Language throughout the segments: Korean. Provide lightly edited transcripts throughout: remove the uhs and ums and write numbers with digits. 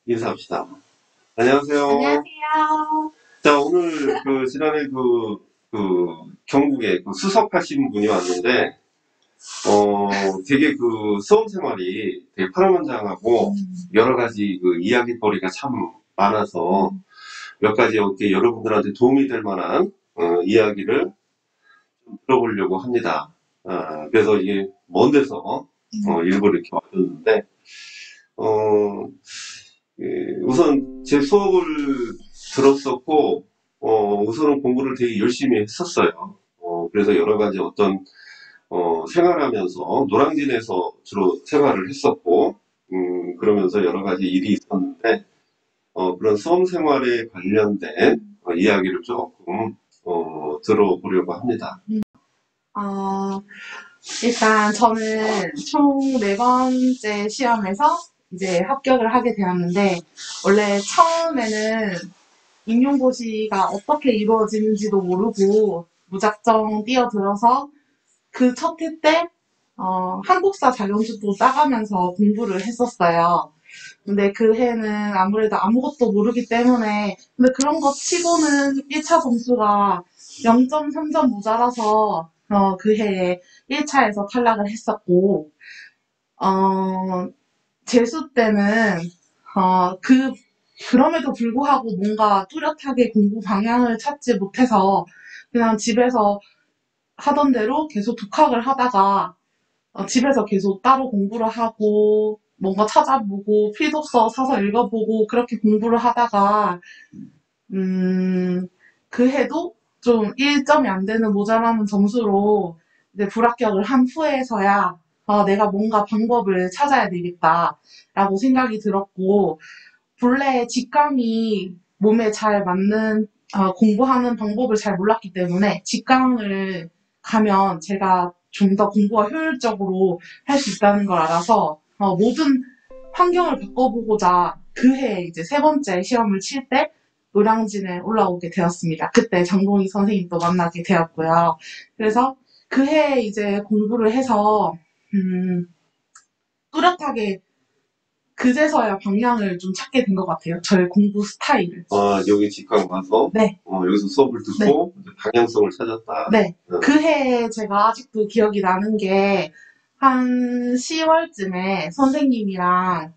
인사합시다. 안녕하세요. 안녕하세요. 자, 오늘 지난해 경북에 수석하신 분이 왔는데, 되게 수험 생활이 되게 파란만장하고 여러 가지 이야기거리가 참 많아서 몇 가지 어떻게 여러분들한테 도움이 될 만한 이야기를 좀 들어보려고 합니다. 그래서 이게 먼 데서 일부 이렇게 왔었는데, 어, 우선 제 수업을 들었었고, 우선은 공부를 되게 열심히 했었어요. 그래서 여러 가지 어떤, 생활하면서, 노량진에서 주로 생활을 했었고, 그러면서 여러 가지 일이 있었는데, 그런 수험 생활에 관련된 이야기를 조금, 들어보려고 합니다. 어, 일단 저는 총 4번째 시험에서 이제 합격을 하게 되었는데, 원래 처음에는 임용고시가 어떻게 이루어지는지도 모르고 무작정 뛰어들어서 그 첫 해 때 한국사 자격증도 따가면서 공부를 했었어요. 근데 그 해는 아무래도 아무것도 모르기 때문에, 근데 그런 거 치고는 1차 점수가 0.3점 모자라서 그 해에 1차에서 탈락을 했었고, 어, 재수 때는 그럼에도 불구하고 뭔가 뚜렷하게 공부 방향을 찾지 못해서 그냥 집에서 하던 대로 계속 독학을 하다가 집에서 계속 따로 공부를 하고 뭔가 찾아보고 필독서 사서 읽어보고 그렇게 공부를 하다가 음, 그 해도 좀 1점이 안 되는 모자라는 점수로 이제 불합격을 한 후에서야 내가 뭔가 방법을 찾아야 되겠다라고 생각이 들었고, 본래 직강이 몸에 잘 맞는 공부하는 방법을 잘 몰랐기 때문에 직강을 가면 제가 좀 더 공부가 효율적으로 할 수 있다는 걸 알아서 모든 환경을 바꿔보고자 그해 이제 3번째 시험을 칠 때 노량진에 올라오게 되었습니다. 그때 장동희 선생님도 만나게 되었고요. 그래서 그해 이제 공부를 해서 뚜렷하게 그제서야 방향을 좀 찾게 된 것 같아요. 저의 공부 스타일을. 여기 직관 가서, 네. 여기서 수업을 듣고, 방향성을 찾았다. 네. 그해 제가 아직도 기억이 나는 게, 한 10월쯤에 선생님이랑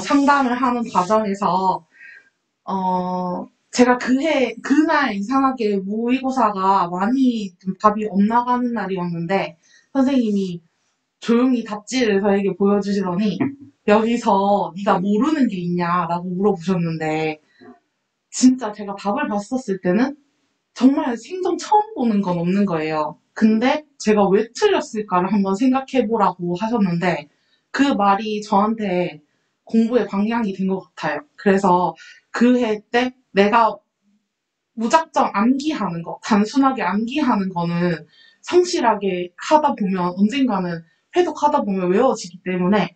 상담을 하는 과정에서, 제가 그날 이상하게 모의고사가 많이 좀 답이 엇나가는 날이었는데, 선생님이 조용히 답지를 저에게 보여주시더니, 여기서 네가 모르는 게 있냐라고 물어보셨는데, 진짜 제가 답을 봤었을 때는 정말 생전 처음 보는 건 없는 거예요. 근데 제가 왜 틀렸을까를 한번 생각해보라고 하셨는데, 그 말이 저한테 공부의 방향이 된 것 같아요. 그래서 그 해 때 내가 무작정 암기하는 거, 단순하게 암기하는 거는 성실하게 하다 보면 언젠가는 회독하다 보면 외워지기 때문에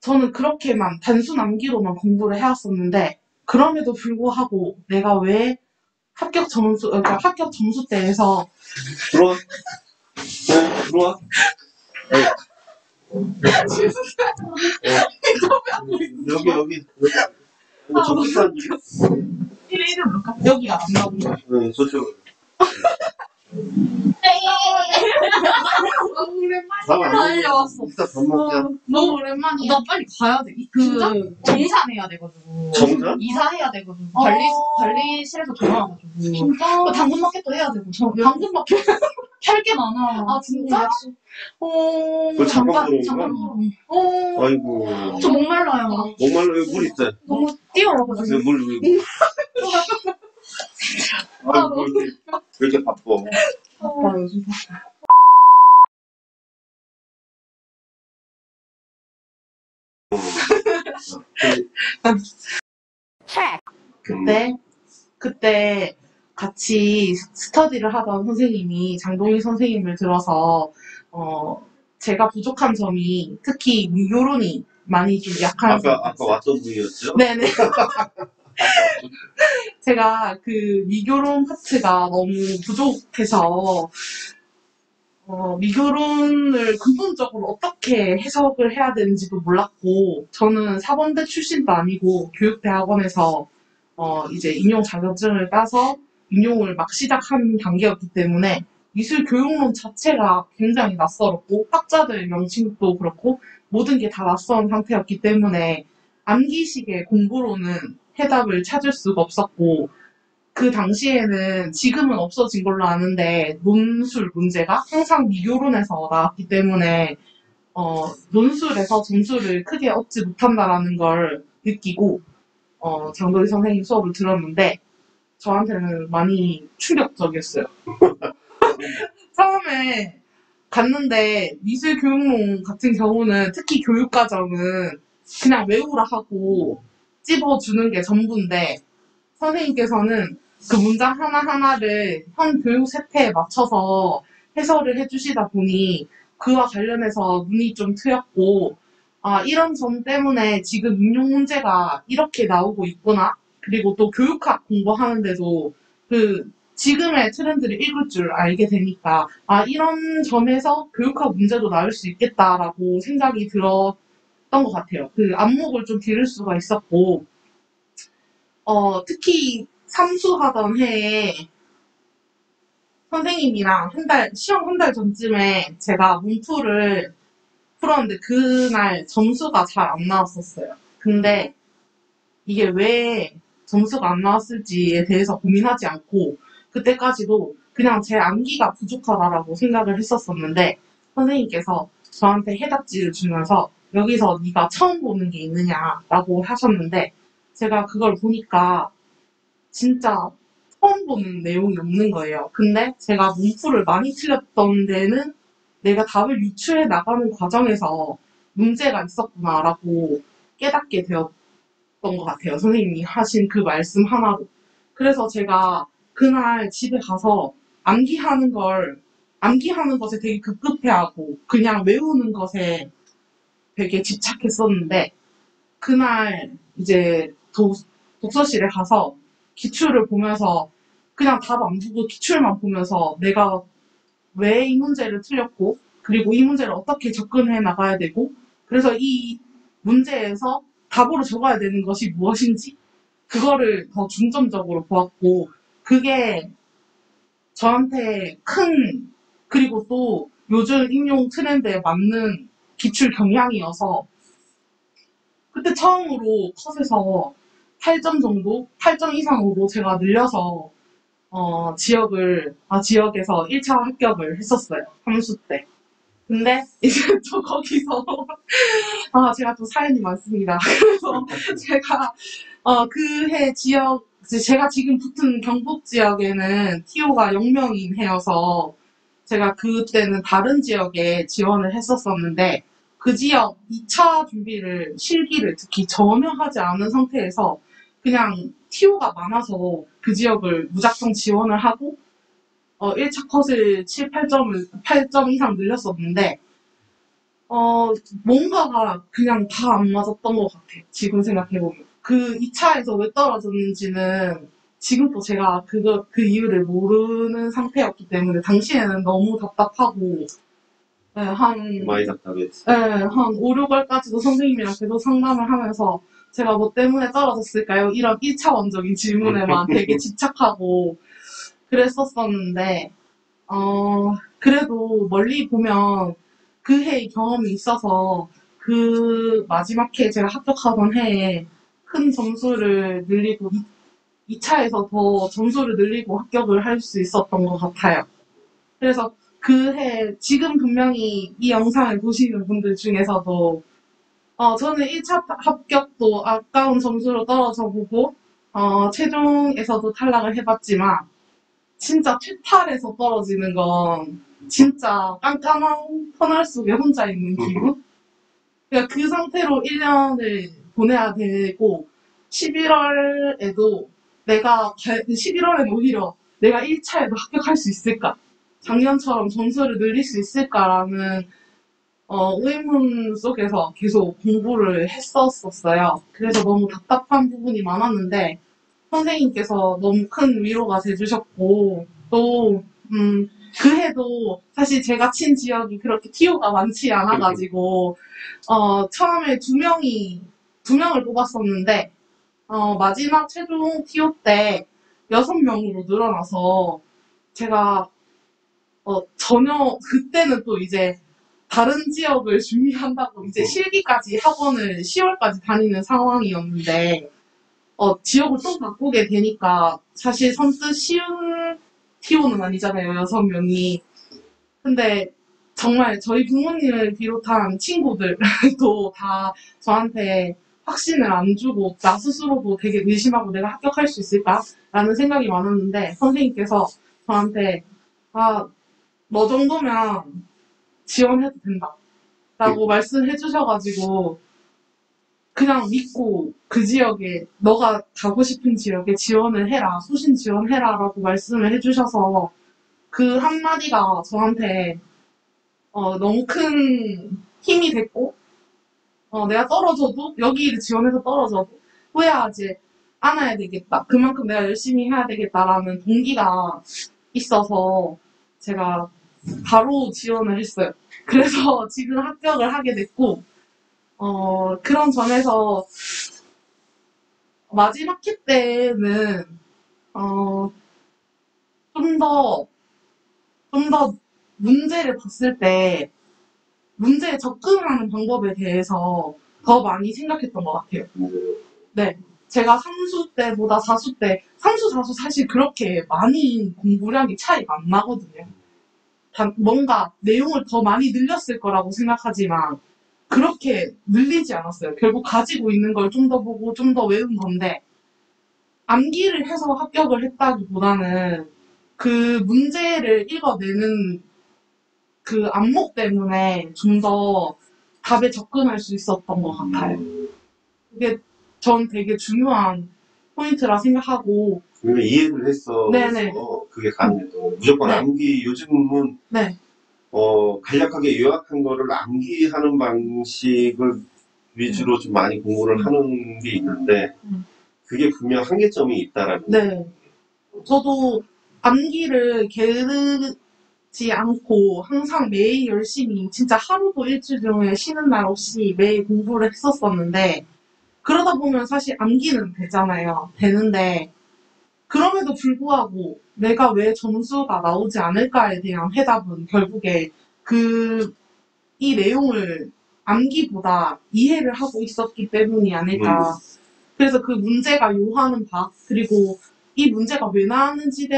저는 그렇게만 단순 암기로만 공부를 해왔었는데, 그럼에도 불구하고 내가 왜 그러니까 합격 점수대에서 들어와. 네, 들어와. 여기. 저기서 이름 뭘까? 여기가 안 나오네. 네, 저쪽. 너무 오랜만이야. 밥 안 먹어. 달려왔어. 이따 밥 먹자. 너무 오랜만이야. 나 빨리 가야 돼. 진짜? 정산해야 되거든. 정산? 이사해야 되거든. 어. 관리실에서 전화와가지고. 진짜? 그 당근마켓도 해야 되고. 당근마켓. 할 게 많아. 아, 진짜? 그걸 잠깐 보러 온 잠깐 거야? 보러. 아이고. 저 목말라요. 목말라 여기 물 있대. 너무 뛰어와가지고. 물. 아이고, 왜 이렇게 바빠. 아, 요즘. 그때 같이 스터디를 하던 선생님이 장동희 선생님을 들어서 제가 부족한 점이 특히 미교론이 많이 좀 약한 아까 왔던 분이었죠? 네네. 제가 그 미교론 파트가 너무 부족해서 미교론을 근본적으로 어떻게 해석을 해야 되는지도 몰랐고, 저는 사범대 출신도 아니고, 교육대학원에서, 이제 임용 자격증을 따서 임용을 막 시작한 단계였기 때문에, 미술 교육론 자체가 굉장히 낯설었고, 학자들 명칭도 그렇고, 모든 게 다 낯선 상태였기 때문에, 암기식의 공부로는 해답을 찾을 수가 없었고, 그 당시에는 지금은 없어진 걸로 아는데 논술 문제가 항상 미교론에서 나왔기 때문에 논술에서 점수를 크게 얻지 못한다라는 걸 느끼고 장도희 선생님 수업을 들었는데 저한테는 많이 충격적이었어요. 처음에 갔는데 미술교육론 같은 경우는 특히 교육과정은 그냥 외우라 하고 찝어주는 게 전부인데 선생님께서는 그 문장 하나하나를 현 교육 세태에 맞춰서 해설을 해주시다 보니 그와 관련해서 눈이 좀 트였고, 아, 이런 점 때문에 지금 인용 문제가 이렇게 나오고 있구나. 그리고 또 교육학 공부하는데도 그 지금의 트렌드를 읽을 줄 알게 되니까, 아, 이런 점에서 교육학 문제도 나올 수 있겠다라고 생각이 들었던 것 같아요. 그 안목을 좀 기를 수가 있었고, 특히 삼수하던 해에 선생님이랑 시험 한 달 전쯤에 제가 문풀을 풀었는데 그날 점수가 잘 안 나왔었어요. 근데 이게 왜 점수가 안 나왔을지에 대해서 고민하지 않고 그때까지도 그냥 제 암기가 부족하다라고 생각을 했었었는데 선생님께서 저한테 해답지를 주면서 여기서 네가 처음 보는 게 있느냐라고 하셨는데 제가 그걸 보니까 진짜 처음 보는 내용이 없는 거예요. 근데 제가 문풀을 많이 틀렸던 데는 내가 답을 유추해 나가는 과정에서 문제가 있었구나라고 깨닫게 되었던 것 같아요. 선생님이 하신 그 말씀 하나로. 그래서 제가 그날 집에 가서 암기하는 것에 되게 급급해하고 그냥 외우는 것에 되게 집착했었는데 그날 이제 독서실에 가서 기출을 보면서 그냥 답 안 보고 기출만 보면서 내가 왜 이 문제를 틀렸고 그리고 이 문제를 어떻게 접근해 나가야 되고 그래서 이 문제에서 답으로 적어야 되는 것이 무엇인지 그거를 더 중점적으로 보았고 그게 저한테 그리고 또 요즘应用 트렌드에 맞는 기출 경향이어서 그때 처음으로 컷에서 8점 정도, 8점 이상으로 제가 늘려서 지역에서 1차 합격을 했었어요. 함수 때. 근데 이제 또 거기서 제가 또 사연이 많습니다. 그래서 제가 그 해 제가 지금 붙은 경북 지역에는 TO가 0명인 해여서 제가 그때는 다른 지역에 지원을 했었었는데 그 지역 2차 실기를 특히 전혀 하지 않은 상태에서 그냥 TO가 많아서 그 지역을 무작정 지원을 하고 1차 컷을 8점 이상 늘렸었는데 뭔가가 그냥 다 안 맞았던 것 같아요. 지금 생각해보면. 그 2차에서 왜 떨어졌는지는 지금도 제가 그 이유를 모르는 상태였기 때문에 당시에는 너무 답답하고 네, 많이 답답했지. 네, 한 5, 6월까지도 선생님이랑 계속 상담을 하면서 제가 뭐 때문에 떨어졌을까요? 이런 1차원적인 질문에만 되게 집착하고 그랬었었는데 그래도 멀리 보면 그 해의 경험이 있어서 그 마지막 해 제가 합격하던 해에 큰 점수를 늘리고 2차에서 더 점수를 늘리고 합격을 할 수 있었던 것 같아요. 그래서 그 해 지금 분명히 이 영상을 보시는 분들 중에서도 저는 1차 합격도 아까운 점수로 떨어져 보고 최종에서도 탈락을 해봤지만 진짜 퇴탈에서 떨어지는 건 진짜 깜깜한 터널 속에 혼자 있는 기분? 그러니까 그 상태로 1년을 보내야 되고 11월에도 11월에는 오히려 내가 1차에도 합격할 수 있을까? 작년처럼 점수를 늘릴 수 있을까라는 의문 속에서 계속 공부를 했었어요. 그래서 너무 답답한 부분이 많았는데 선생님께서 너무 큰 위로가 돼주셨고 또 그 해도 사실 제가 친 지역이 그렇게 티오가 많지 않아가지고, 처음에 두 명을 뽑았었는데, 마지막 최종 티오 때 6명으로 늘어나서 제가, 그때는 또 이제 다른 지역을 준비한다고 이제 실기까지 학원을 10월까지 다니는 상황이었는데, 지역을 또 바꾸게 되니까 사실 선뜻 쉬운 티오는 아니잖아요, 6명이. 근데 정말 저희 부모님을 비롯한 친구들도 다 저한테 확신을 안 주고 나 스스로도 되게 의심하고 내가 합격할 수 있을까라는 생각이 많았는데 선생님께서 저한테 너 정도면 지원해도 된다라고 말씀해 주셔가지고 그냥 믿고 그 지역에 너가 가고 싶은 지역에 지원을 해라, 소신 지원해라라고 말씀을 해주셔서 그 한마디가 저한테 너무 큰 힘이 됐고 내가 떨어져도 여기를 지원해서 떨어져도 후회하지 않아야 되겠다. 그만큼 내가 열심히 해야 되겠다라는 동기가 있어서 제가 바로 지원을 했어요. 그래서 지금 합격을 하게 됐고 그런 점에서 마지막 회 때는 좀 더 문제를 봤을 때 문제에 접근하는 방법에 대해서 더 많이 생각했던 것 같아요. 네. 제가 3수 때보다 4수 때, 3수, 4수 사실 그렇게 많이 공부량이 차이가 안 나거든요. 뭔가 내용을 더 많이 늘렸을 거라고 생각하지만 그렇게 늘리지 않았어요. 결국 가지고 있는 걸 좀 더 보고 좀 더 외운 건데 암기를 해서 합격을 했다기보다는 그 문제를 읽어내는 그 안목 때문에 좀 더 답에 접근할 수 있었던 것 같아요. 그게 전 되게 중요한 포인트라 생각하고. 왜냐면 이해를 했어. 네네. 그게 가능해도. 무조건 네. 암기, 요즘은, 네. 간략하게 요약한 거를 암기하는 방식을 위주로 좀 많이 공부를 하는 게 있는데, 그게 분명 한계점이 있다라는 네. 저도 암기를 게으르지 않고 항상 매일 열심히 진짜 하루도 일주일 중에 쉬는 날 없이 매일 공부를 했었었는데 그러다 보면 사실 암기는 되는데 그럼에도 불구하고 내가 왜 점수가 나오지 않을까에 대한 해답은 결국에 이 내용을 암기보다 이해를 하고 있었기 때문이 아닐까. 그래서 그 문제가 요하는 바, 그리고 이 문제가 왜 나왔는지에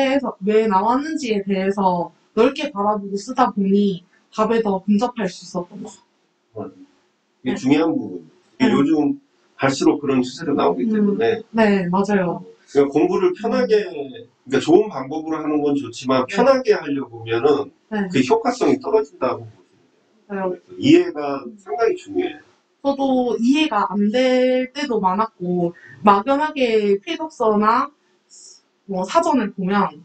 대해서 넓게 바라보고 쓰다 보니 답에 더 근접할 수 있었던 것 같아요. 이게 네. 중요한 부분. 네. 요즘 갈수록 그런 추세가 나오기 때문에. 네, 맞아요. 그러니까 공부를 편하게, 그러니까 좋은 방법으로 하는 건 좋지만 편하게 하려고 보면은 네. 그 효과성이 떨어진다고 보시면 돼요. 맞아요. 그래서 이해가 상당히 중요해요. 저도 이해가 안 될 때도 많았고 막연하게 필독서나 뭐 사전을 보면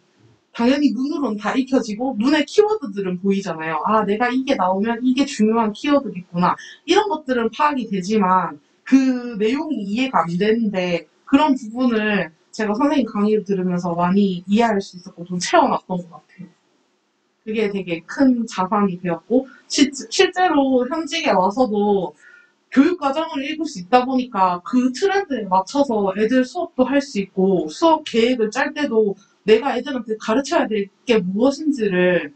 당연히 눈으로는 다 익혀지고 눈에 키워드들은 보이잖아요. 아, 내가 이게 나오면 이게 중요한 키워드겠구나. 이런 것들은 파악이 되지만 그 내용이 이해가 안 되는데 그런 부분을 제가 선생님 강의를 들으면서 많이 이해할 수 있었고 좀 채워놨던 것 같아요. 그게 되게 큰 자산이 되었고 실제로 현직에 와서도 교육 과정을 읽을 수 있다 보니까 그 트렌드에 맞춰서 애들 수업도 할 수 있고 수업 계획을 짤 때도 내가 애들한테 가르쳐야 될 게 무엇인지를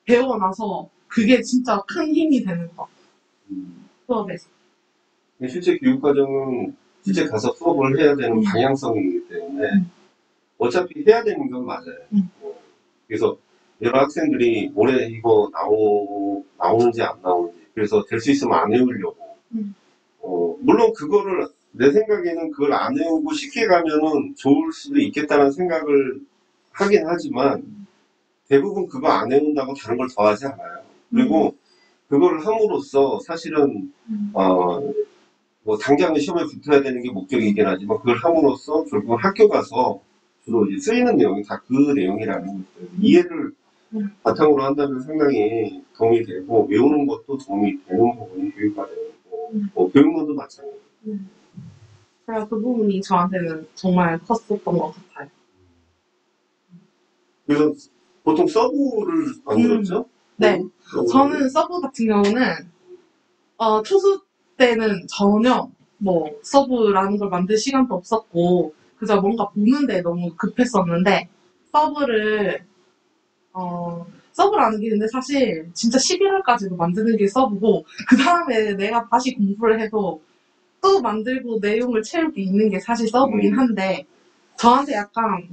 배워놔서 그게 진짜 큰 힘이 되는 것 같아요. 수업에서. 실제 교육과정은 실제 가서 수업을 해야 되는 방향성이기 때문에 어차피 해야 되는 건 맞아요. 그래서 여러 학생들이 올해 이거 나오는지 안 나오는지 그래서 될 수 있으면 안 외우려고 물론 그거를 내 생각에는 그걸 안 외우고 쉽게 가면은 좋을 수도 있겠다는 생각을 하긴 하지만 대부분 그거 안 외운다고 다른 걸 더 하지 않아요. 그리고 그걸 함으로써 사실은 뭐 당장은 시험에 붙어야 되는 게 목적이긴 하지만 그걸 함으로써 결국 학교 가서 주로 이제 쓰이는 내용이 다 그 내용이라는 거죠. 이해를 바탕으로 한다면 상당히 도움이 되고 외우는 것도 도움이 되는 부분이 교육과정이고 교육론도 마찬가지예요. 그래서 그 부분이 저한테는 정말 컸었던 것 같아요. 그래서 보통 서브를 만들었죠? 네. 서브를. 저는 서브 같은 경우는, 초수 때는 전혀 뭐 서브라는 걸 만들 시간도 없었고, 그저 뭔가 보는데 너무 급했었는데, 서브를, 서브라는 게 근데 사실 진짜 11월까지도 만드는 게 서브고, 그 다음에 내가 다시 공부를 해도 또 만들고 내용을 채울 게 있는 게 사실 서브긴 한데, 저한테 약간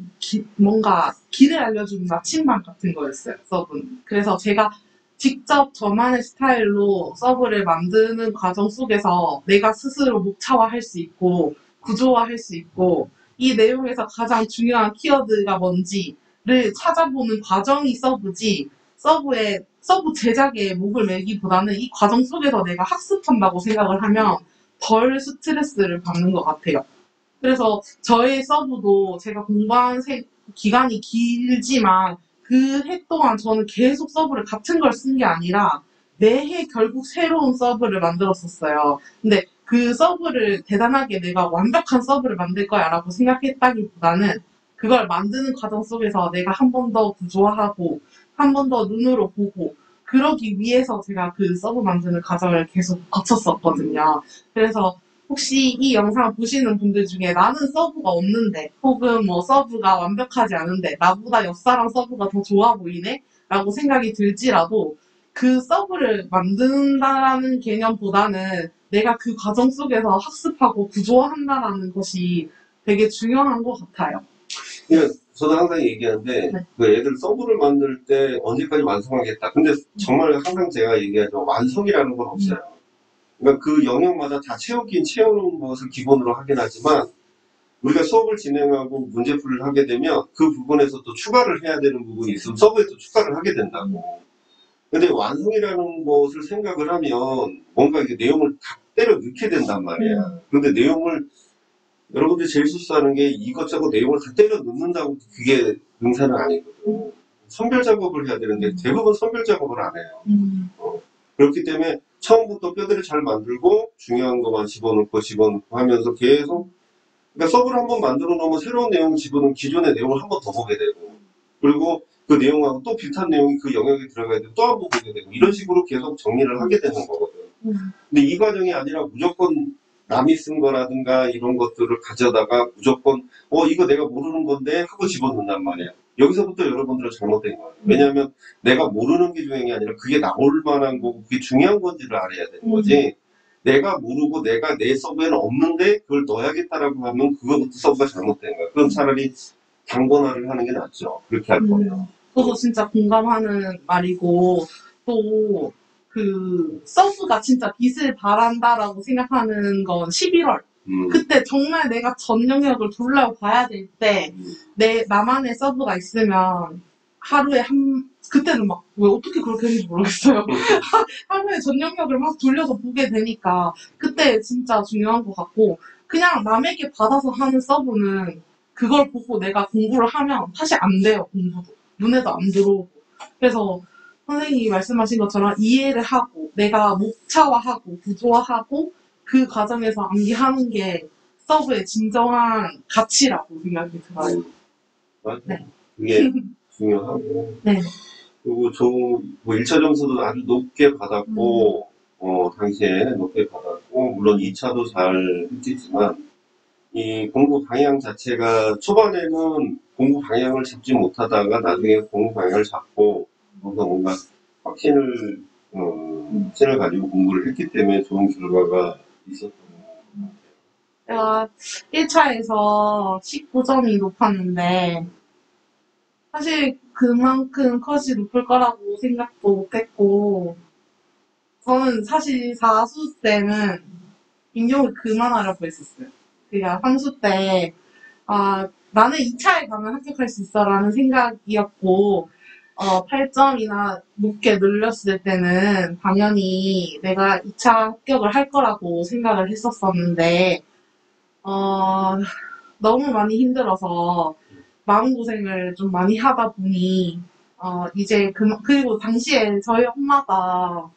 뭔가 길을 알려주는 나침반 같은 거였어요, 서브는. 그래서 제가 직접 저만의 스타일로 서브를 만드는 과정 속에서 내가 스스로 목차화할 수 있고, 구조화할 수 있고, 이 내용에서 가장 중요한 키워드가 뭔지를 찾아보는 과정이 서브지, 서브 제작에 목을 매기보다는 이 과정 속에서 내가 학습한다고 생각을 하면 덜 스트레스를 받는 것 같아요. 그래서 저의 서브도 제가 공부한 기간이 길지만 그 해 동안 저는 계속 서브를 같은 걸 쓴 게 아니라 매해 결국 새로운 서브를 만들었었어요. 근데 그 서브를 대단하게 내가 완벽한 서브를 만들 거야 라고 생각했다기보다는 그걸 만드는 과정 속에서 내가 한 번 더 구조화하고 한 번 더 눈으로 보고 그러기 위해서 제가 그 서브 만드는 과정을 계속 거쳤었거든요. 그래서 혹시 이 영상 보시는 분들 중에 나는 서브가 없는데 혹은 뭐 서브가 완벽하지 않은데 나보다 옆사람 서브가 더 좋아 보이네? 라고 생각이 들지라도 그 서브를 만든다라는 개념보다는 내가 그 과정 속에서 학습하고 구조화한다라는 것이 되게 중요한 것 같아요. 그러니까 저도 항상 얘기하는데 네. 그 애들 서브를 만들 때 언제까지 완성하겠다. 근데 정말 항상 제가 얘기하죠. 완성이라는 건 없어요. 그러니까 그 영역마다 다 채우긴 채우는 것을 기본으로 하긴 하지만 우리가 수업을 진행하고 문제풀이를 하게 되면 그 부분에서 또 추가를 해야 되는 부분이 있으면 서브에 또 추가를 하게 된다고. 근데 완성이라는 것을 생각을 하면 뭔가 이게 내용을 다 때려 넣게 된단 말이야. 그런데 내용을 여러분들이 제일 실수하는 게 이것저것 내용을 다 때려 넣는다고 그게 능사는 아니거든. 선별 작업을 해야 되는데 대부분 선별 작업을 안 해요. 그렇기 때문에 처음부터 뼈대를 잘 만들고 중요한 것만 집어넣고 하면서 계속 그러니까 서브를 한번 만들어 놓으면 새로운 내용을 집어넣으면 기존의 내용을 한 번 더 보게 되고 그리고 그 내용하고 또 비슷한 내용이 그 영역에 들어가야 되고 또 한 번 보게 되고 이런 식으로 계속 정리를 하게 되는 거거든. 근데 이 과정이 아니라 무조건 남이 쓴 거라든가 이런 것들을 가져다가 무조건 이거 내가 모르는 건데 하고 집어넣는단 말이야. 여기서부터 여러분들은 잘못된 거예요. 왜냐하면 내가 모르는 게 중요한 게 아니라 그게 나올 만한 거고 그게 중요한 건지를 알아야 되는 거지. 내가 모르고 내가 내 서브에는 없는데 그걸 넣어야겠다라고 하면 그거부터 서브가 잘못된 거야. 그럼 차라리 단권화를 하는 게 낫죠. 그렇게 할 거면. 저도 진짜 공감하는 말이고 또 그 서브가 진짜 빛을 발한다라고 생각하는 건 11월. 그때 정말 내가 전 영역을 둘러봐야 될 때 나만의 서브가 있으면 하루에 그때는 막 왜 어떻게 그렇게 했는지 모르겠어요. 하루에 전 영역을 막 돌려서 보게 되니까 그때 진짜 중요한 것 같고 그냥 남에게 받아서 하는 서브는 그걸 보고 내가 공부를 하면 사실 안 돼요, 공부도. 눈에도 안 들어오고. 그래서 선생님이 말씀하신 것처럼 이해를 하고 내가 목차화하고 구조화하고 그 과정에서 암기하는 게 서브의 진정한 가치라고 생각이 들어요. 맞아요. 네. 그게 중요하고. 네. 그리고 뭐 1차 점수도 아주 높게 받았고, 당시에 높게 받았고, 물론 2차도 잘 했겠지만, 이 공부 방향 자체가 초반에는 공부 방향을 잡지 못하다가 나중에 공부 방향을 잡고, 거기서 뭔가 확신을 가지고 공부를 했기 때문에 좋은 결과가 있었던 것 같아요. 제가 1차에서 19점이 높았는데 사실 그만큼 컷이 높을 거라고 생각도 못했고 저는 사실 4수 때는 임용을 그만하려고 했었어요. 그러니까 3수 때 나는 2차에 가면 합격할 수 있어 라는 생각이었고 8점이나 높게 늘렸을 때는 당연히 내가 2차 합격을 할 거라고 생각을 했었었는데 너무 많이 힘들어서 마음고생을 좀 많이 하다 보니 이제 그리고 당시에 저희 엄마가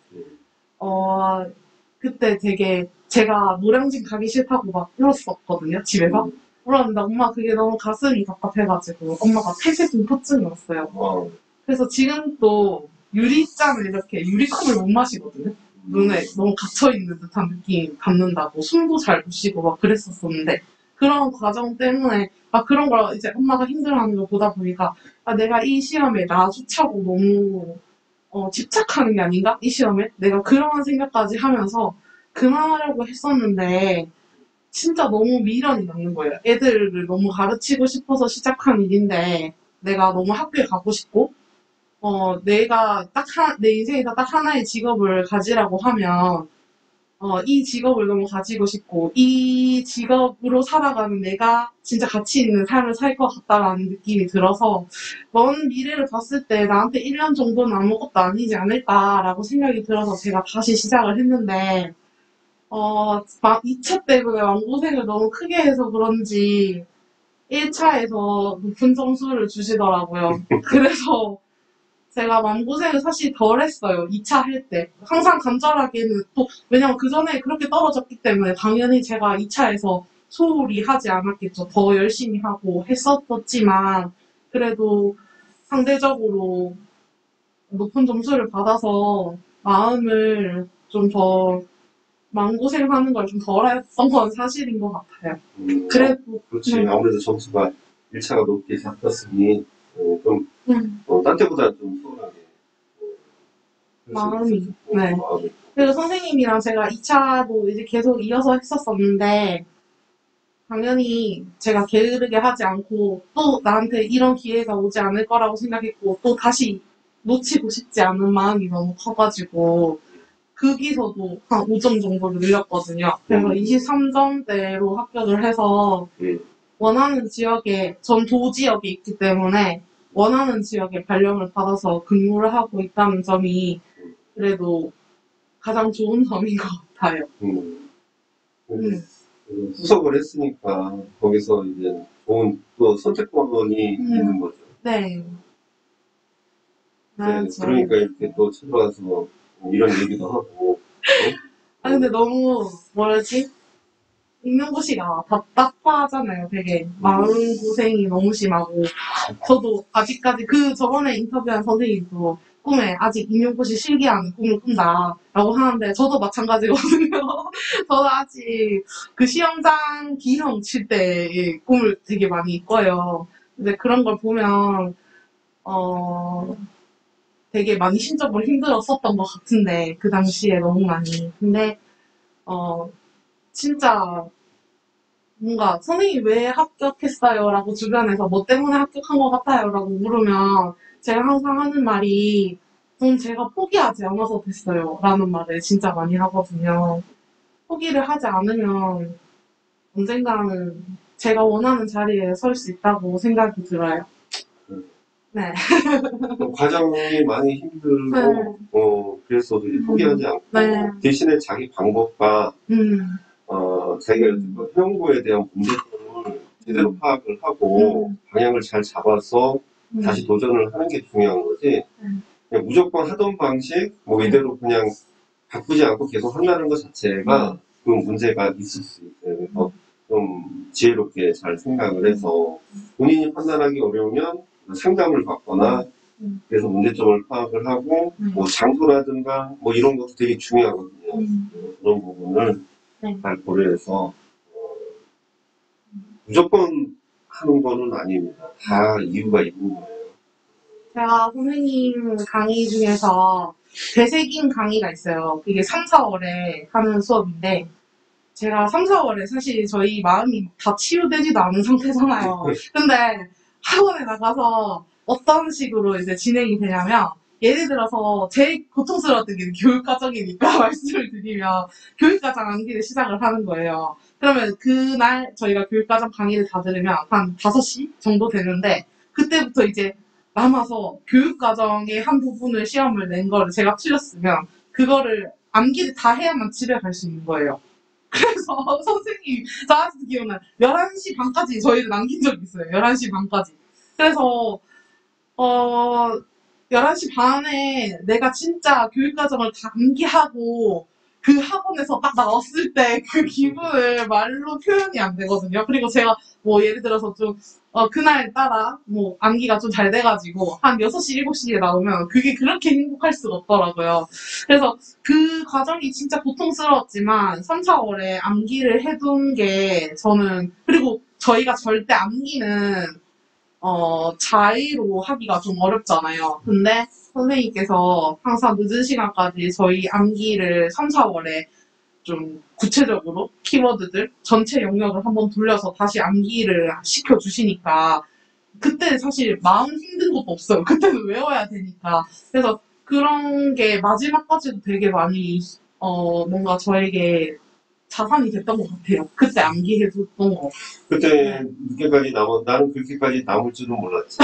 그때 되게 제가 노량진 가기 싫다고 막 울었었거든요, 집에서. 울었는데 엄마 그게 너무 가슴이 답답해가지고 엄마가 폐쇄 공포증이 왔어요. 그래서 지금도 유리잔을 이렇게 유리컵을 못 마시거든요. 눈에 너무 갇혀있는 듯한 느낌이 받는다고 숨도 잘 못 쉬고 막 그랬었었는데 그런 과정 때문에 그런 걸 이제 엄마가 힘들어하는 걸 보다 보니까 내가 이 시험에 나조차고 너무 집착하는 게 아닌가? 이 시험에? 내가 그런 생각까지 하면서 그만하려고 했었는데 진짜 너무 미련이 남는 거예요. 애들을 너무 가르치고 싶어서 시작한 일인데 내가 너무 학교에 가고 싶고 내가 내 인생에서 딱 하나의 직업을 가지라고 하면 이 직업을 너무 가지고 싶고 이 직업으로 살아가는 내가 진짜 가치 있는 삶을 살 것 같다라는 느낌이 들어서 먼 미래를 봤을 때 나한테 1년 정도는 아무것도 아니지 않을까라고 생각이 들어서 제가 다시 시작을 했는데 2차 때문에 왕고생을 너무 크게 해서 그런지 1차에서 높은 점수를 주시더라고요. 그래서 제가 마음고생을 사실 덜 했어요. 2차 할 때. 항상 간절하게는 또, 왜냐면 그 전에 그렇게 떨어졌기 때문에 당연히 제가 2차에서 소홀히 하지 않았겠죠. 더 열심히 하고 했었지만, 그래도 상대적으로 높은 점수를 받아서 마음을 좀 더, 마음고생하는 걸 좀 덜 했던 건 사실인 것 같아요. 그래도, 그렇지. 아무래도 점수가 1차가 높게 잡혔으니, 좀, 딴 때보다 좀 수월하게. 마음이, 네. 그리고 선생님이랑 제가 2차도 이제 계속 이어서 했었었는데, 당연히 제가 게으르게 하지 않고, 또 나한테 이런 기회가 오지 않을 거라고 생각했고, 또 다시 놓치고 싶지 않은 마음이 너무 커가지고, 거기서도 한 5점 정도를 늘렸거든요. 그래서 23점대로 합격을 해서, 원하는 지역에, 전 도지역에 있기 때문에, 원하는 지역에 발령을 받아서 근무를 하고 있다는 점이 그래도 가장 좋은 점인 것 같아요. 수석을 했으니까 거기서 이제 좋은 또 선택권이 있는 거죠. 네. 네, 그러니까 이렇게 또 찾아와서 이런 얘기도 하고. 근데 너무 뭐라지? 임용고시가 답답하잖아요. 되게 마음고생이 너무 심하고 저도 아직까지 저번에 인터뷰한 선생님도 꿈에 아직 임용고시 실기하는 꿈을 꾼다라고 하는데 저도 마찬가지거든요. 저도 아직 그 시험장 기형 칠 때의 꿈을 되게 많이 꿔요. 근데 그런 걸 보면 되게 많이 심적으로 힘들었었던 것 같은데 그 당시에 너무 많이. 근데 진짜 뭔가 선생님 왜 합격했어요? 라고 주변에서 뭐 때문에 합격한 것 같아요? 라고 물으면 제가 항상 하는 말이 전 제가 포기하지 않아서 됐어요. 라는 말을 진짜 많이 하거든요. 포기를 하지 않으면 언젠가는 제가 원하는 자리에 설 수 있다고 생각이 들어요. 네. 과정이 많이 힘들고, 그랬어도 포기하지 않고, 네. 대신에 자기 방법과, 자기가 회원고에 대한 문제점을 제대로 파악을 하고, 방향을 잘 잡아서 다시 도전을 하는 게 중요한 거지, 그냥 무조건 하던 방식, 뭐 이대로 그냥 바꾸지 않고 계속 한다는 것 자체가 그 문제가 있을 수 있어요. 그래서 좀 지혜롭게 잘 생각을 해서 본인이 판단하기 어려우면 상담을 받거나 그래서 문제점을 파악을 하고 뭐 장소라든가 뭐 이런 것도 되게 중요하거든요. 그런 부분을 잘 고려해서 무조건 하는 거는 아닙니다. 다 이유가 있는 거예요. 제가 선생님 강의 중에서 되새김 강의가 있어요. 그게 3, 4월에 하는 수업인데 제가 3, 4월에 사실 저희 마음이 다 치유되지도 않은 상태잖아요. 근데 학원에 나가서 어떤 식으로 이제 진행이 되냐면 예를 들어서 제일 고통스러웠던 게 교육과정이니까 말씀을 드리면 교육과정 암기를 시작을 하는 거예요. 그러면 그날 저희가 교육과정 강의를 다 들으면 한 5시 정도 되는데 그때부터 이제 남아서 교육과정의 한 부분을 시험을 낸 거를 제가 틀렸으면 그거를 암기를 다 해야만 집에 갈 수 있는 거예요. 그래서 선생님이 저 아직도 기억나요. 11시 반까지 저희를 남긴 적이 있어요. 11시 반까지. 그래서 11시 반에 내가 진짜 교육과정을 다 암기하고 그 학원에서 딱 나왔을 때 그 기분을 말로 표현이 안 되거든요. 그리고 제가 뭐 예를 들어서 좀, 그날 따라 뭐 암기가 좀 잘 돼가지고 한 6시, 7시에 나오면 그게 그렇게 행복할 수가 없더라고요. 그래서 그 과정이 진짜 고통스러웠지만 3, 4월에 암기를 해둔 게 저는, 그리고 저희가 절대 암기는 자의로 하기가 좀 어렵잖아요. 근데 선생님께서 항상 늦은 시간까지 저희 암기를 3, 4월에 좀 구체적으로 키워드들 전체 영역을 한번 돌려서 다시 암기를 시켜주시니까 그때 사실 마음 힘든 것도 없어요. 그때는 외워야 되니까. 그래서 그런 게 마지막까지도 되게 많이 뭔가 저에게 자산이 됐던 것 같아요. 그때 암기해뒀던 거. 그때 늦게까지 나는 그렇게까지 남을 줄은 몰랐지.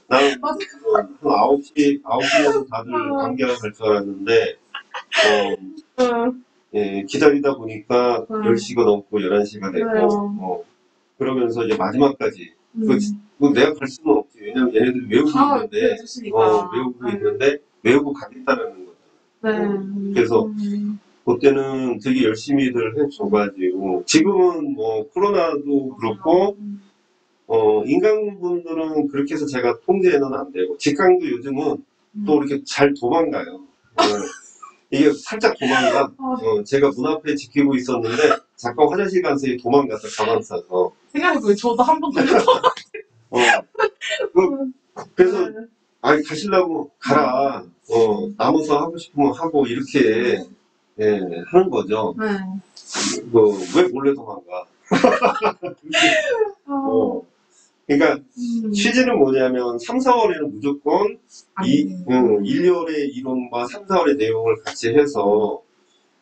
나는 맞아요. 한 9시에는 다들 감기가 갈 줄 알았는데, 기다리다 보니까 10시가 넘고 11시가 되고, 그러면서 이제 마지막까지, 내가 갈 수는 없지. 왜냐면 얘네들이 외우고 있는데, 해주시니까. 외우고 있는데, 외우고 가겠다는 거잖아. 네. 그래서 그때는 되게 열심히들 해줘가지고, 지금은 뭐 코로나도 그렇고, 인간분들은 그렇게 해서 제가 통제는 안 되고, 직강도 요즘은 또 이렇게 잘 도망가요. 이게 살짝 도망가. 제가 문 앞에 지키고 있었는데, 잠깐 화장실 간 사이에 도망갔어, 가방 싸서. 생각해보니 저도 한 번 걸렸던 그래서, 아니, 가시려고 가라. 남아서 하고 싶으면 하고, 이렇게, 하는 거죠. 네. 왜 몰래 도망가? 그러니까, 취지는 뭐냐면, 3, 4월에는 무조건 1월의 이론과 3, 4월의 내용을 같이 해서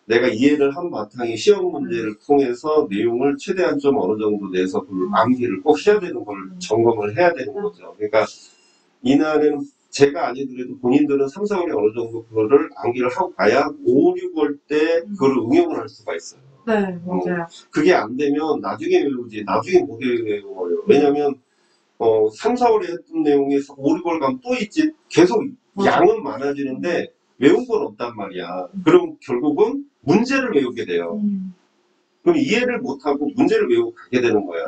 내가 이해를 한 바탕에 시험 문제를 통해서 내용을 최대한 좀 어느 정도 내서 그 암기를 꼭 해야 되는 걸 점검을 해야 되는 거죠. 그러니까 이날에는 제가 아니더라도 본인들은 3, 4월에 어느 정도 그거를 암기를 하고 가야 5, 6월 때 그거를 응용을 할 수가 있어요. 네, 맞아요. 그게 안 되면 나중에 외우지, 나중에 못 외워요. 왜냐면 3, 4월에 했던 내용이 5, 6월 가면 또 있지. 계속 양은 많아지는데 외운 건 없단 말이야. 그럼 결국은 문제를 외우게 돼요. 그럼 이해를 못하고 문제를 외우고 가게 되는 거야.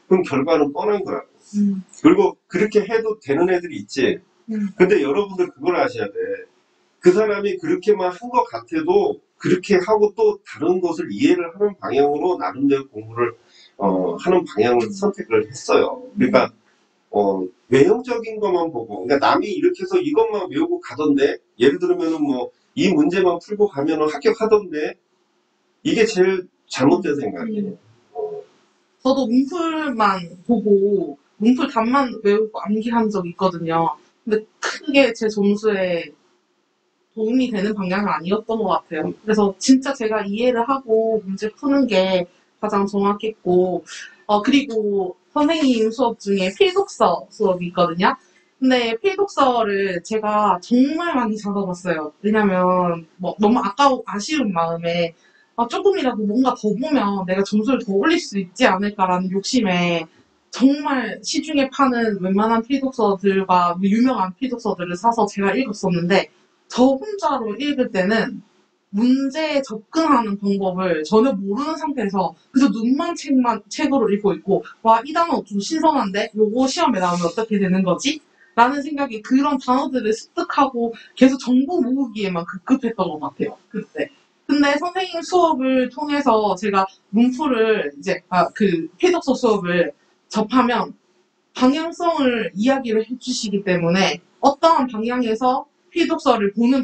그럼 결과는 뻔한 거라고. 그리고 그렇게 해도 되는 애들이 있지. 근데 여러분들 그걸 아셔야 돼. 그 사람이 그렇게만 한 것 같아도 그렇게 하고 또 다른 것을 이해를 하는 방향으로 나름대로 공부를 하는 방향을 선택을 했어요. 그러니까 외형적인 것만 보고, 그러니까 남이 이렇게 해서 이것만 외우고 가던데, 예를 들면은 뭐, 이 문제만 풀고 가면은 합격하던데, 이게 제일 잘못된 생각이에요. 저도 문풀만 보고 문풀 답만 외우고 암기한 적이 있거든요. 근데 크게 제 점수에 도움이 되는 방향은 아니었던 것 같아요. 그래서 진짜 제가 이해를 하고 문제 푸는 게 가장 정확했고, 그리고 선생님 수업 중에 필독서 수업이 있거든요. 근데 필독서를 제가 정말 많이 잡아봤어요. 왜냐면 뭐 너무 아쉬운 마음에 조금이라도 뭔가 더 보면 내가 점수를 더 올릴 수 있지 않을까라는 욕심에 정말 시중에 파는 웬만한 필독서들과 유명한 필독서들을 사서 제가 읽었었는데 저 혼자로 읽을 때는 문제에 접근하는 방법을 전혀 모르는 상태에서 그저 책으로 읽고 있고, 와, 이 단어 좀 신선한데? 요거 시험에 나오면 어떻게 되는 거지? 라는 생각이 그런 단어들을 습득하고 계속 정보 모으기에만 급급했던 것 같아요, 그때. 근데 선생님 수업을 통해서 제가 문풀을 필독서 수업을 접하면 방향성을 이야기를 해주시기 때문에 어떠한 방향에서 필독서를 보는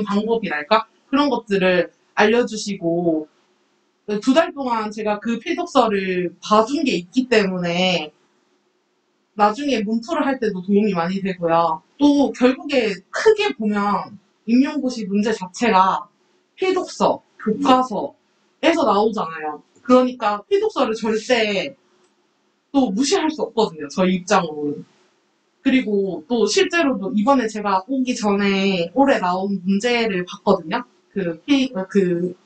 방법이랄까? 그런 것들을 알려주시고, 2달 동안 제가 그 필독서를 봐준 게 있기 때문에 나중에 문풀을 할 때도 도움이 많이 되고요. 또 결국에 크게 보면 임용고시 문제 자체가 필독서, 교과서에서 나오잖아요. 그러니까 필독서를 절대 또 무시할 수 없거든요. 저희 입장으로는. 그리고 또 실제로도 이번에 제가 오기 전에 올해 나온 문제를 봤거든요. 그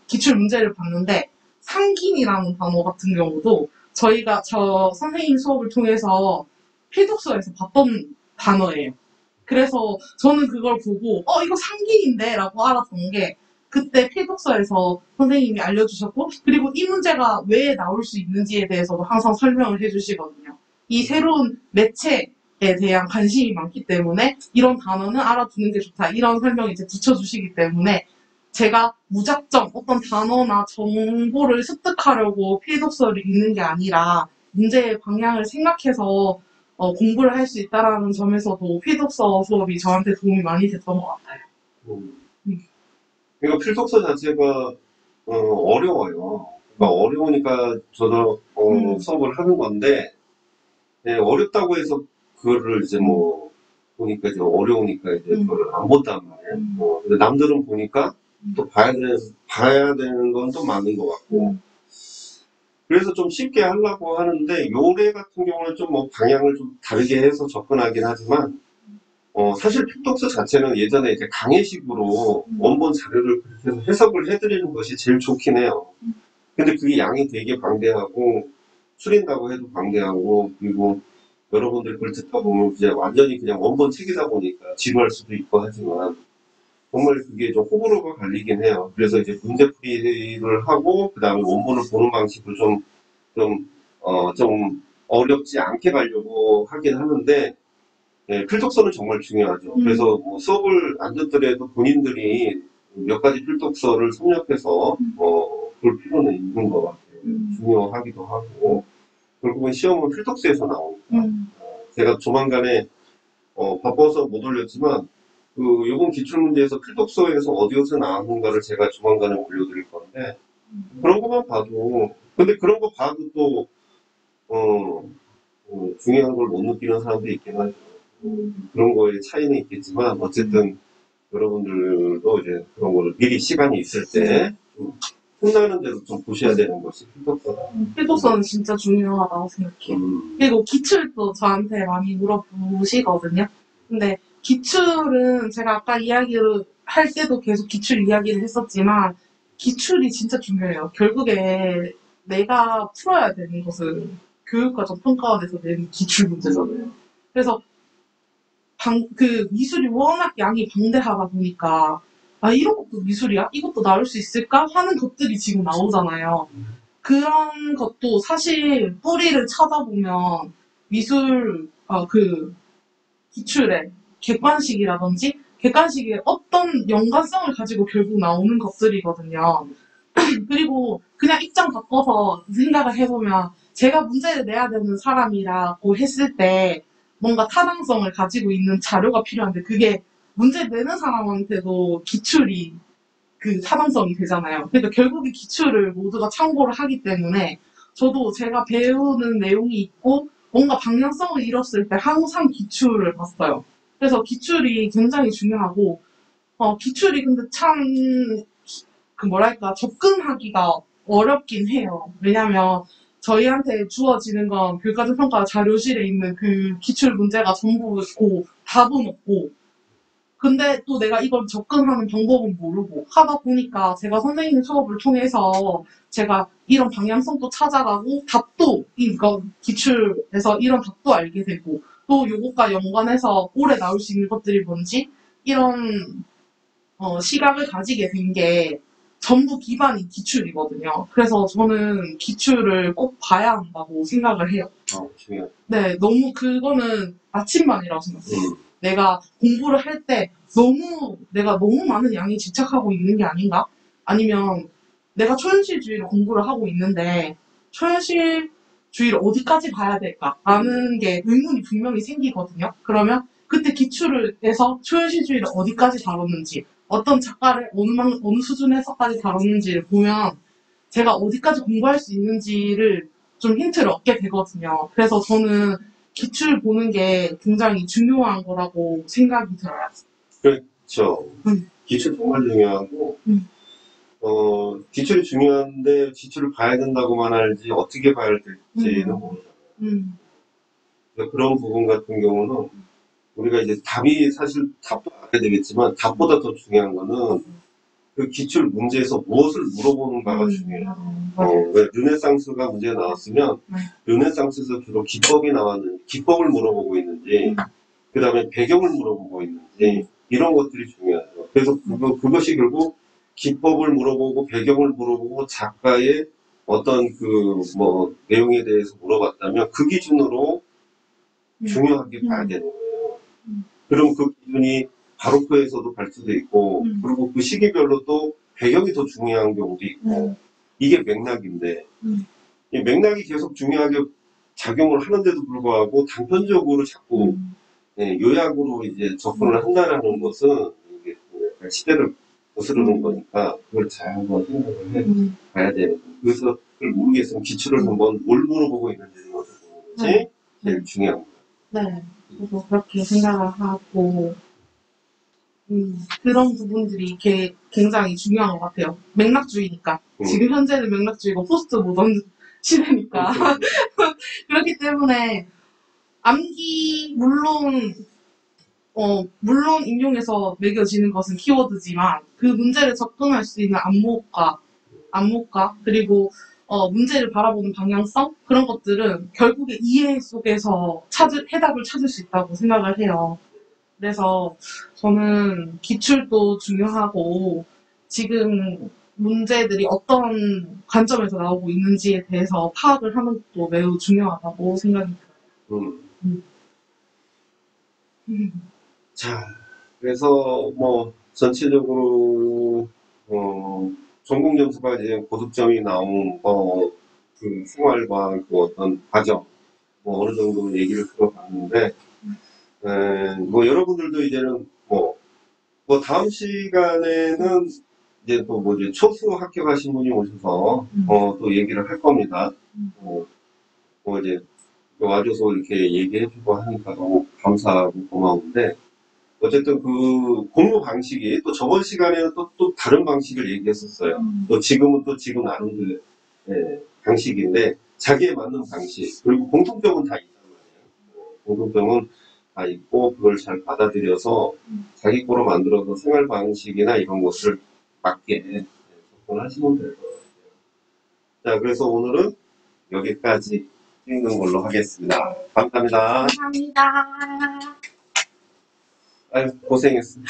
기출 문제를 봤는데 상긴이라는 단어 같은 경우도 저 선생님 수업을 통해서 필독서에서 봤던 단어예요. 그래서 저는 그걸 보고 이거 상기인데 라고 알았던 게 그때 필독서에서 선생님이 알려주셨고 그리고 이 문제가 왜 나올 수 있는지에 대해서도 항상 설명을 해주시거든요. 이 새로운 매체에 대한 관심이 많기 때문에 이런 단어는 알아두는 게 좋다. 이런 설명을 이제 붙여주시기 때문에 제가 무작정 어떤 단어나 정보를 습득하려고 필독서를 읽는 게 아니라 문제의 방향을 생각해서 공부를 할 수 있다라는 점에서도 필독서 수업이 저한테 도움이 많이 됐던 것 같아요. 그러니까 필독서 자체가 어려워요. 그러니까 어려우니까 저도 수업을 하는 건데 네, 어렵다고 해서 그거를 이제 뭐 보니까 이제 어려우니까 이제 그걸 안 본단 말이에요. 근데 남들은 보니까 또 봐야 되는 건 또 많은 것 같고 그래서 좀 쉽게 하려고 하는데 요래 같은 경우는 좀 뭐 방향을 좀 다르게 해서 접근하긴 하지만 사실 필독서 자체는 예전에 이제 강의식으로 원본 자료를 그렇게 해서 해석을 해드리는 것이 제일 좋긴 해요. 근데 그게 양이 되게 방대하고 추린다고 해도 방대하고 그리고 여러분들 글 듣다 보면 그냥 완전히 그냥 원본 책이다 보니까 지루할 수도 있고 하지만 정말 그게 좀 호불호가 갈리긴 해요. 그래서 이제 문제풀이를 하고 그 다음에 원본을 보는 방식을 좀 어렵지 않게 가려고 하긴 하는데 네, 필독서는 정말 중요하죠. 그래서 뭐 수업을 안 듣더라도 본인들이 몇 가지 필독서를 섭렵해서 볼 필요는 있는 것 같아요. 중요하기도 하고 결국은 시험은 필독서에서 나오니까 제가 조만간에 바빠서 못 올렸지만 요번 기출문제에서 필독서에서 어디서 나왔는가를 제가 조만간에 올려드릴 건데 그런 것만 봐도 근데 그런 거 봐도 또 중요한 걸 못 느끼는 사람도 있긴 하죠. 그런 거에 차이는 있겠지만 어쨌든 여러분들도 이제 그런 거를 미리 시간이 있을 때 좀 틈나는 대로 좀 보셔야 되는 것이 필독서다. 필독서는 진짜 중요하다고 생각해요. 그리고 기출도 저한테 많이 물어보시거든요. 근데 기출은 제가 아까 이야기를 할 때도 계속 기출 이야기를 했었지만 기출이 진짜 중요해요. 결국에 내가 풀어야 되는 것은 교육과정 평가원에서 내는 기출 문제잖아요. 그래서 미술이 워낙 양이 방대하다 보니까 이런 것도 미술이야? 이것도 나올 수 있을까? 하는 것들이 지금 나오잖아요. 그런 것도 사실 뿌리를 찾아보면 미술 기출의 객관식의 어떤 연관성을 가지고 결국 나오는 것들이거든요. 그리고 그냥 입장 바꿔서 생각을 해보면 제가 문제를 내야 되는 사람이라고 했을 때 뭔가 타당성을 가지고 있는 자료가 필요한데 그게 문제 내는 사람한테도 기출이 그 타당성이 되잖아요. 그러니까 결국에 기출을 모두가 참고를 하기 때문에 저도 제가 배우는 내용이 있고 뭔가 방향성을 잃었을 때 항상 기출을 봤어요. 그래서 기출이 굉장히 중요하고 기출이 근데 참 접근하기가 어렵긴 해요. 왜냐면 저희한테 주어지는 건 교육과정평가 자료실에 있는 그 기출 문제가 전부고 답은 없고 근데 또 내가 이걸 접근하는 방법은 모르고 하다 보니까 제가 선생님 수업을 통해서 제가 이런 방향성도 찾아가고 답도 이거 기출에서 이런 답도 알게 되고 또 요것과 연관해서 올해 나올 수 있는 것들이 뭔지 이런 시각을 가지게 된 게 전부 기반이 기출이거든요. 그래서 저는 기출을 꼭 봐야 한다고 생각을 해요. 중요하죠. 네, 너무 그거는 아침반이라고 생각해요. 내가 공부를 할 때 내가 너무 많은 양이 집착하고 있는 게 아닌가? 아니면 내가 초현실주의를 공부를 하고 있는데 초현실주의를 어디까지 봐야 될까? 라는 게 의문이 분명히 생기거든요. 그러면 그때 기출을 해서 초현실주의를 어디까지 다뤘는지 어떤 작가를 어느 수준에서까지 다뤘는지를 보면 제가 어디까지 공부할 수 있는지를 좀 힌트를 얻게 되거든요. 그래서 저는 기출 보는 게 굉장히 중요한 거라고 생각이 들어요. 그렇죠. 기출 정말 중요하고 기출이 중요한데 기출을 봐야 된다고만 알지 어떻게 봐야 될지는 모르잖아요. 그러니까 그런 부분 같은 경우는 우리가 이제 사실 답도 알아야 되겠지만 답보다 더 중요한 거는 그 기출 문제에서 무엇을 물어보는가가 중요해요. 왜 르네상스가 문제가 나왔으면 르네상스에서 주로 기법이 나왔는지 기법을 물어보고 있는지 그 다음에 배경을 물어보고 있는지, 이런 것들이 중요하죠. 그래서 그것이 결국 기법을 물어보고, 배경을 물어보고, 작가의 어떤 내용에 대해서 물어봤다면, 그 기준으로 중요하게 봐야 되는 거예요. 그럼 그 기준이 바로크에서도 갈 수도 있고, 그리고 그 시기별로 또 배경이 더 중요한 경우도 있고, 이게 맥락인데, 이 맥락이 계속 중요하게 작용을 하는데도 불구하고 단편적으로 자꾸 요약으로 이제 접근을 한다라는 것은 이게 약간 시대를 거스르는 거니까 그걸 잘 한번 생각을 해 봐야 되는 거예요. 그래서 그걸 모르겠으면 기출을 한번 뭘 물어보고 있는지를 먼저 보는 것이 제일 중요한 거예요. 네. 그래서 그렇게 생각을 하고, 그런 부분들이 이게 굉장히 중요한 것 같아요. 맥락주의니까. 지금 현재는 맥락주의고 포스트 모던 시대니까. 그렇기 때문에 암기, 물론 인용해서 매겨지는 것은 키워드지만 그 문제를 접근할 수 있는 안목과 그리고 문제를 바라보는 방향성 그런 것들은 결국에 이해 속에서 해답을 찾을 수 있다고 생각을 해요. 그래서 저는 기출도 중요하고 지금 문제들이 어떤 관점에서 나오고 있는지에 대해서 파악을 하는 것도 매우 중요하다고 생각이 들어요. 자, 그래서 전체적으로 전공 점수가 이제 고득점이 나온 그 생활과 그 어떤 과정 어느 정도 얘기를 들어봤는데 여러분들도 이제는 다음 시간에는 이제 또 초수 합격하신 분이 오셔서 또 얘기를 할 겁니다. 이제 와줘서 이렇게 얘기해주고 하니까 너무 감사하고 고마운데 어쨌든 그 공부 방식이 또 저번 시간에는 또 다른 방식을 얘기했었어요. 또 지금은 또 지금 나름대로 방식인데 자기에 맞는 방식 그리고 공통점은 다 있단 말이에요. 공통점은 다 있고 그걸 잘 받아들여서 자기 거로 만들어서 생활 방식이나 이런 것을 맞게 접근하시면 될 것 같아요. 자, 그래서 오늘은 여기까지 찍는 걸로 하겠습니다. 감사합니다. 감사합니다. 아유, 고생했어.